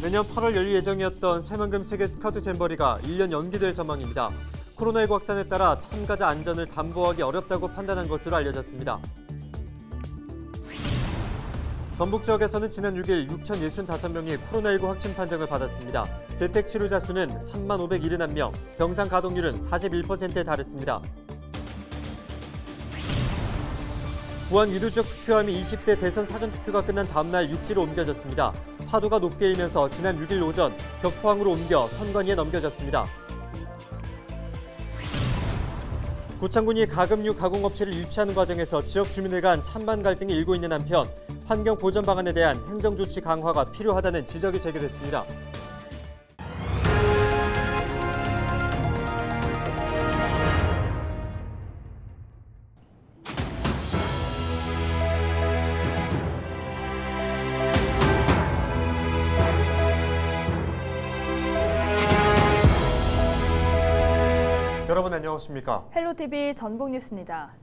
내년 8월 열릴 예정이었던 새만금 세계 스카우트 잼버리가 1년 연기될 전망입니다. 코로나19 확산에 따라 참가자 안전을 담보하기 어렵다고 판단한 것으로 알려졌습니다. 전북 지역에서는 지난 6일 6,065명이 코로나19 확진 판정을 받았습니다. 재택치료자 수는 35,571명, 병상 가동률은 41%에 달했습니다. 부안 위도 지역 투표함이 20대 대선 사전투표가 끝난 다음 날 육지로 옮겨졌습니다. 파도가 높게 일면서 지난 6일 오전 격포항으로 옮겨 선관위에 넘겨졌습니다. 고창군이 가금류 가공업체를 유치하는 과정에서 지역 주민들 간 찬반 갈등이 일고 있는 한편 환경 보전 방안에 대한 행정조치 강화가 필요하다는 지적이 제기됐습니다. 여러분 안녕하십니까? 헬로TV 전북뉴스입니다.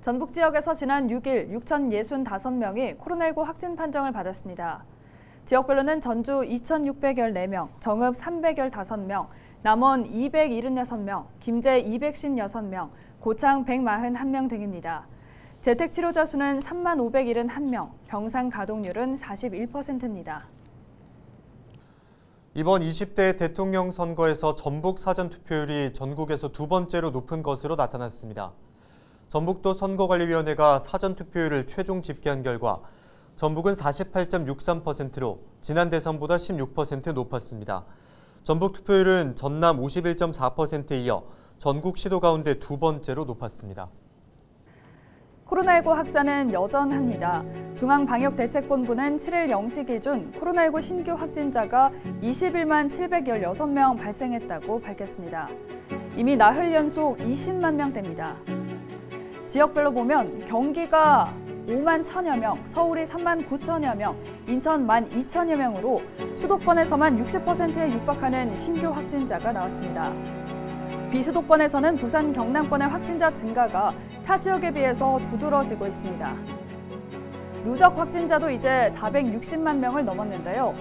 전북 지역에서 지난 6일 6,065명이 코로나19 확진 판정을 받았습니다. 지역별로는 전주 2,614명, 정읍 315명, 남원 276명, 김제 256명, 고창 141명 등입니다. 재택치료자 수는 35,571명, 병상 가동률은 41%입니다. 이번 20대 대통령 선거에서 전북 사전투표율이 전국에서 두 번째로 높은 것으로 나타났습니다. 전북도 선거관리위원회가 사전투표율을 최종 집계한 결과 전북은 48.63%로 지난 대선보다 16% 높았습니다. 전북 투표율은 전남 51.4%에 이어 전국 시도 가운데 두 번째로 높았습니다. 코로나19 확산은 여전합니다. 중앙방역대책본부는 7일 0시 기준 코로나19 신규 확진자가 21만 716명 발생했다고 밝혔습니다. 이미 나흘 연속 20만 명대입니다. 지역별로 보면 경기가 5만 1천여 명, 서울이 3만 9천여 명, 인천 1만 2천여 명으로 수도권에서만 60%에 육박하는 신규 확진자가 나왔습니다. 비수도권에서는 부산, 경남권의 확진자 증가가 타 지역에 비해서 두드러지고 있습니다. 누적 확진자도 이제 460만 명을 넘었는데요.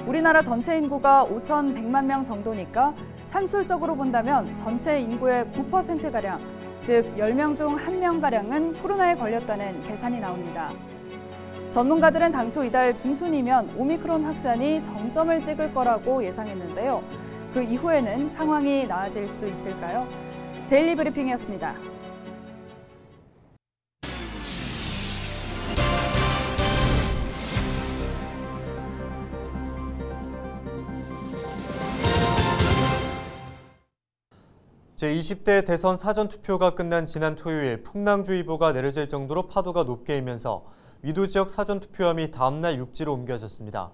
우리나라 전체 인구가 5,100만 명 정도니까 산술적으로 본다면 전체 인구의 9%가량, 즉 10명 중 1명가량은 코로나에 걸렸다는 계산이 나옵니다. 전문가들은 당초 이달 중순이면 오미크론 확산이 정점을 찍을 거라고 예상했는데요. 그 이후에는 상황이 나아질 수 있을까요? 데일리 브리핑이었습니다. 제20대 대선 사전투표가 끝난 지난 토요일 풍랑주의보가 내려질 정도로 파도가 높게 일면서 위도 지역 사전투표함이 다음 날 육지로 옮겨졌습니다.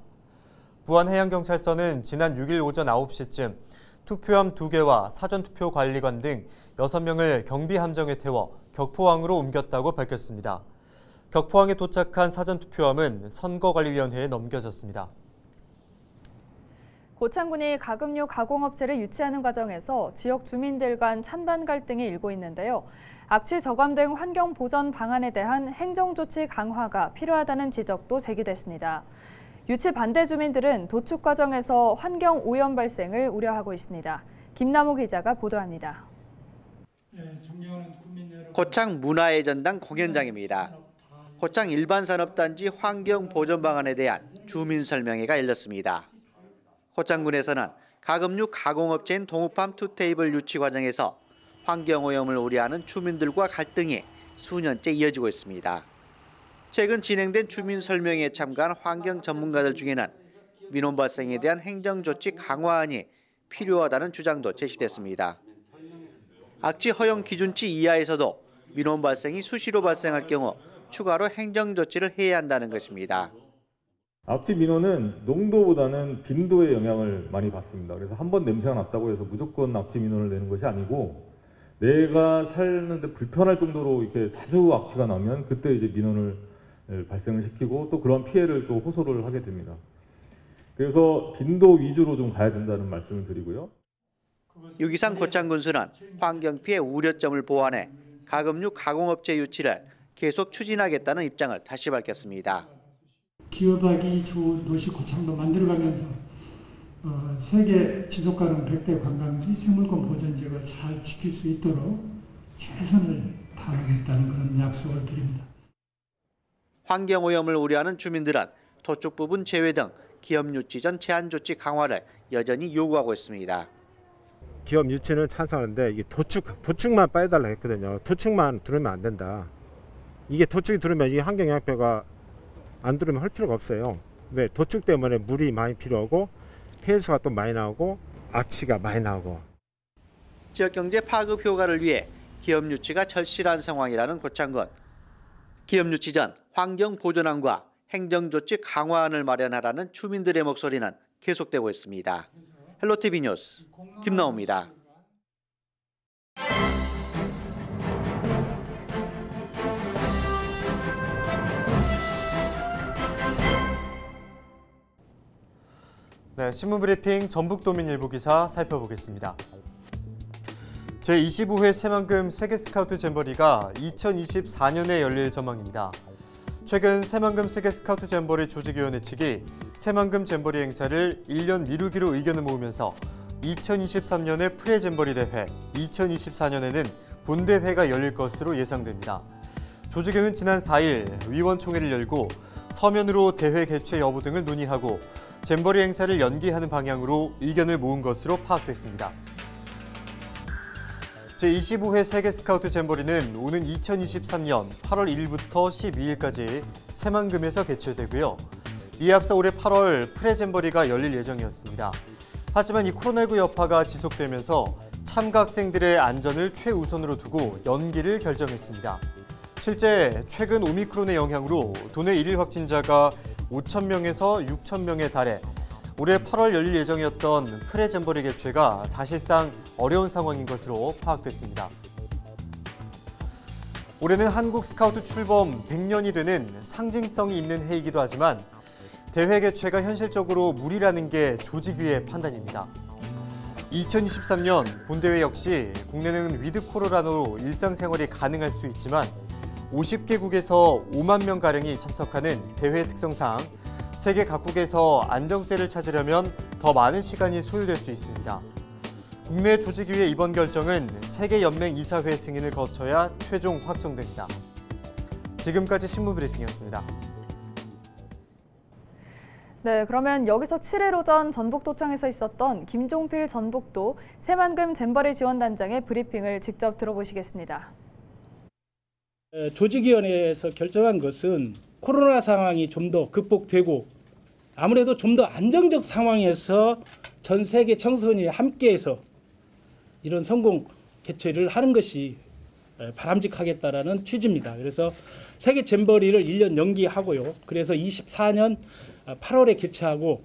부안해양경찰서는 지난 6일 오전 9시쯤 투표함 2개와 사전투표 관리관 등 6명을 경비함정에 태워 격포항으로 옮겼다고 밝혔습니다. 격포항에 도착한 사전투표함은 선거관리위원회에 넘겨졌습니다. 고창군이 가금류 가공업체를 유치하는 과정에서 지역 주민들 간 찬반 갈등이 일고 있는데요. 악취 저감 등 환경 보전 방안에 대한 행정조치 강화가 필요하다는 지적도 제기됐습니다. 유치 반대 주민들은 도축 과정에서 환경 오염 발생을 우려하고 있습니다. 김남우 기자가 보도합니다. 고창 문화의 전당 공연장입니다. 고창 일반산업단지 환경 보전 방안에 대한 주민 설명회가 열렸습니다. 고창군에서는 가금류 가공업체인 동우팜 투테이블 유치 과정에서 환경오염을 우려하는 주민들과 갈등이 수년째 이어지고 있습니다. 최근 진행된 주민 설명회에 참가한 환경 전문가들 중에는 민원 발생에 대한 행정조치 강화안이 필요하다는 주장도 제시됐습니다. 악취 허용 기준치 이하에서도 민원 발생이 수시로 발생할 경우 추가로 행정조치를 해야 한다는 것입니다. 악취 민원은 농도보다는 빈도에 영향을 많이 받습니다. 그래서 한 번 냄새가 났다고 해서 무조건 악취 민원을 내는 것이 아니고 내가 살는데 불편할 정도로 이렇게 자주 악취가 나면 그때 이제 민원을 발생을 시키고 또 그런 피해를 또 호소를 하게 됩니다. 그래서 빈도 위주로 좀 가야 된다는 말씀을 드리고요. 유기상 고창군수는 환경 피해 우려점을 보완해 가금류 가공업체 유치를 계속 추진하겠다는 입장을 다시 밝혔습니다. 기업하기 좋은 도시 고창도 만들어가면서 세계 지속가능 100대 관광지 생물권 보존지역을 잘 지킬 수 있도록 최선을 다하겠다는 그런 약속을 드립니다. 환경오염을 우려하는 주민들은 도축 부분 제외 등 기업 유치전 제한 조치 강화를 여전히 요구하고 있습니다. 기업 유치는 찬성하는데 이게 도축만 빼달라 했거든요. 도축만 들으면 안 된다. 이게 도축이 들으면 이 환경영향표가 안 들으면 할 필요가 없어요. 왜? 도축 때문에 물이 많이 필요하고 폐수가 또 많이 나오고 악취가 많이 나오고. 지역경제 파급 효과를 위해 기업 유치가 절실한 상황이라는 고창군. 기업 유치 전 환경 보존안과 행정조치 강화안을 마련하라는 주민들의 목소리는 계속되고 있습니다. 헬로티비 뉴스 김나옵니다. 네, 신문브리핑 전북도민 일부 기사 살펴보겠습니다. 제25회 새만금 세계스카우트 잼버리가 2024년에 열릴 전망입니다. 최근 새만금 세계스카우트 잼버리 조직위원회 측이 새만금 잼버리 행사를 1년 미루기로 의견을 모으면서 2023년에 프레잼버리 대회, 2024년에는 본대회가 열릴 것으로 예상됩니다. 조직위는 지난 4일 위원총회를 열고 서면으로 대회 개최 여부 등을 논의하고 잼버리 행사를 연기하는 방향으로 의견을 모은 것으로 파악됐습니다. 제25회 세계스카우트 잼버리는 오는 2023년 8월 1일부터 12일까지 새만금에서 개최되고요. 이에 앞서 올해 8월 프레잼버리가 열릴 예정이었습니다. 하지만 이 코로나19 여파가 지속되면서 참가 학생들의 안전을 최우선으로 두고 연기를 결정했습니다. 실제 최근 오미크론의 영향으로 도내 일일 확진자가 5,000명에서 6,000명에 달해 올해 8월 열릴 예정이었던 프레잼버리 개최가 사실상 어려운 상황인 것으로 파악됐습니다. 올해는 한국 스카우트 출범 100년이 되는 상징성이 있는 해이기도 하지만 대회 개최가 현실적으로 무리라는 게 조직위의 판단입니다. 2023년 본대회 역시 국내는 위드 코로나로 일상생활이 가능할 수 있지만 50개국에서 5만 명가량이 참석하는 대회 특성상 세계 각국에서 안정세를 찾으려면 더 많은 시간이 소요될 수 있습니다. 국내 조직위의 이번 결정은 세계연맹이사회 승인을 거쳐야 최종 확정됩니다. 지금까지 신문브리핑이었습니다. 네, 그러면 여기서 7일 오전 전북도청에서 있었던 김종필 전북도 새만금 잼버리 지원단장의 브리핑을 직접 들어보시겠습니다. 조직위원회에서 결정한 것은 코로나 상황이 좀 더 극복되고 아무래도 좀 더 안정적 상황에서 전 세계 청소년이 함께해서 이런 성공 개최를 하는 것이 바람직하겠다라는 취지입니다. 그래서 세계 잼버리를 1년 연기하고요. 그래서 24년 8월에 개최하고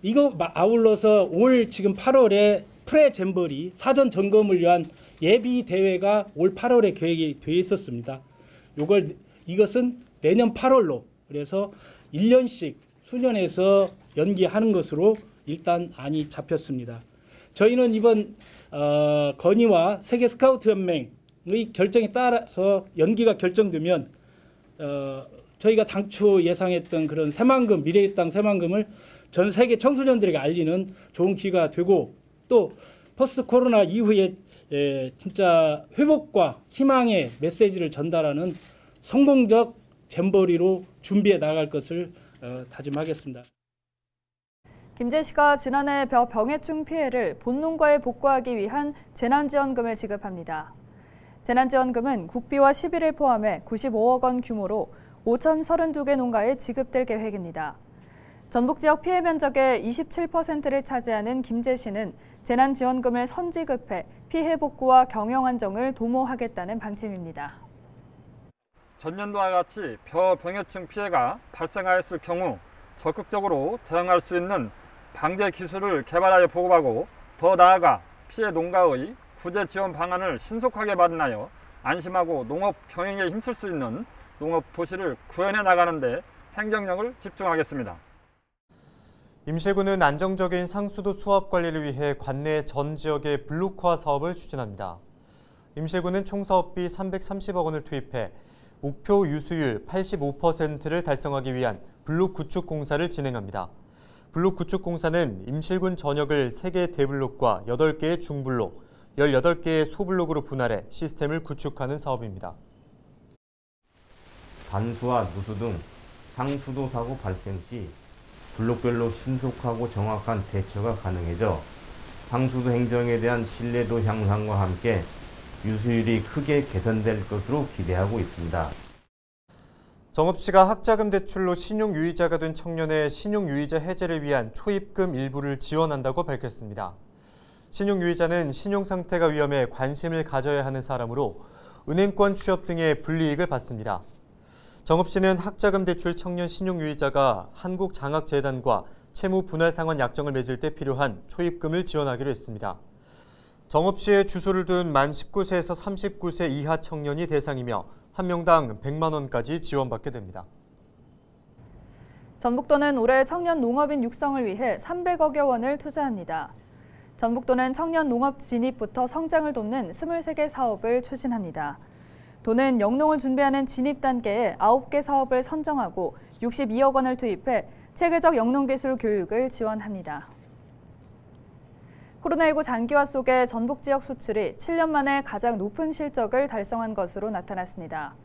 이거 아울러서 올 지금 8월에 프레 잼버리 사전 점검을 위한 예비 대회가 올 8월에 계획이 되어 있었습니다. 이것은 내년 8월로 그래서 1년씩 수년에서 연기하는 것으로 일단 안이 잡혔습니다. 저희는 이번 건의와 세계 스카우트 연맹의 결정에 따라서 연기가 결정되면 저희가 당초 예상했던 그런 새만금 미래의 땅 새만금을 전 세계 청소년들에게 알리는 좋은 기회가 되고 또 포스트 코로나 이후에 진짜 회복과 희망의 메시지를 전달하는 성공적 잼버리로 준비해 나갈 것을 다짐하겠습니다. 김제시가 지난해 병해충 피해를 본농가에 복구하기 위한 재난지원금을 지급합니다. 재난지원금은 국비와 시비를 포함해 95억 원 규모로 5,032개 농가에 지급될 계획입니다. 전북 지역 피해 면적의 27%를 차지하는 김제시는 재난지원금을 선지급해 피해 복구와 경영 안정을 도모하겠다는 방침입니다. 전년도와 같이 병해충 피해가 발생하였을 경우 적극적으로 대응할 수 있는 방제 기술을 개발하여 보급하고 더 나아가 피해 농가의 구제 지원 방안을 신속하게 마련하여 안심하고 농업 경영에 힘쓸 수 있는 농업 도시를 구현해 나가는 데 행정력을 집중하겠습니다. 임실군은 안정적인 상수도 수업 관리를 위해 관내 전 지역의 블록화 사업을 추진합니다. 임실군은 총 사업비 330억 원을 투입해 목표 유수율 85%를 달성하기 위한 블록 구축 공사를 진행합니다. 블록 구축 공사는 임실군 전역을 3개의 대블록과 8개의 중블록, 18개의 소블록으로 분할해 시스템을 구축하는 사업입니다. 단수와 누수 등 상수도 사고 발생 시 블록별로 신속하고 정확한 대처가 가능해져 상수도 행정에 대한 신뢰도 향상과 함께 유수율이 크게 개선될 것으로 기대하고 있습니다. 정읍시가 학자금 대출로 신용유의자가 된 청년의 신용유의자 해제를 위한 초입금 일부를 지원한다고 밝혔습니다. 신용유의자는 신용상태가 위험해 관심을 가져야 하는 사람으로 은행권 취업 등의 불이익을 받습니다. 정읍시는 학자금 대출 청년 신용유의자가 한국장학재단과 채무분할상환 약정을 맺을 때 필요한 초입금을 지원하기로 했습니다. 정읍시에 주소를 둔 만 19세에서 39세 이하 청년이 대상이며 한 명당 100만 원까지 지원받게 됩니다. 전북도는 올해 청년 농업인 육성을 위해 300억여 원을 투자합니다. 전북도는 청년 농업 진입부터 성장을 돕는 23개 사업을 추진합니다. 도는 영농을 준비하는 진입 단계에 9개 사업을 선정하고 62억 원을 투입해 체계적 영농기술 교육을 지원합니다. 코로나19 장기화 속에 전북 지역 수출이 7년 만에 가장 높은 실적을 달성한 것으로 나타났습니다.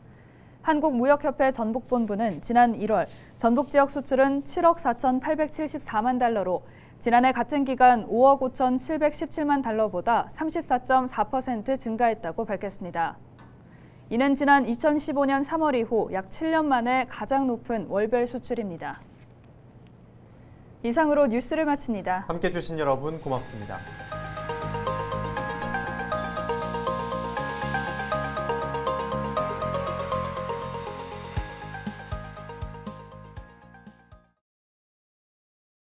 한국무역협회 전북본부는 지난 1월 전북 지역 수출은 7억 4,874만 달러로 지난해 같은 기간 5억 5,717만 달러보다 34.4% 증가했다고 밝혔습니다. 이는 지난 2015년 3월 이후 약 7년 만에 가장 높은 월별 수출입니다. 이상으로 뉴스를 마칩니다. 함께해 주신 여러분 고맙습니다.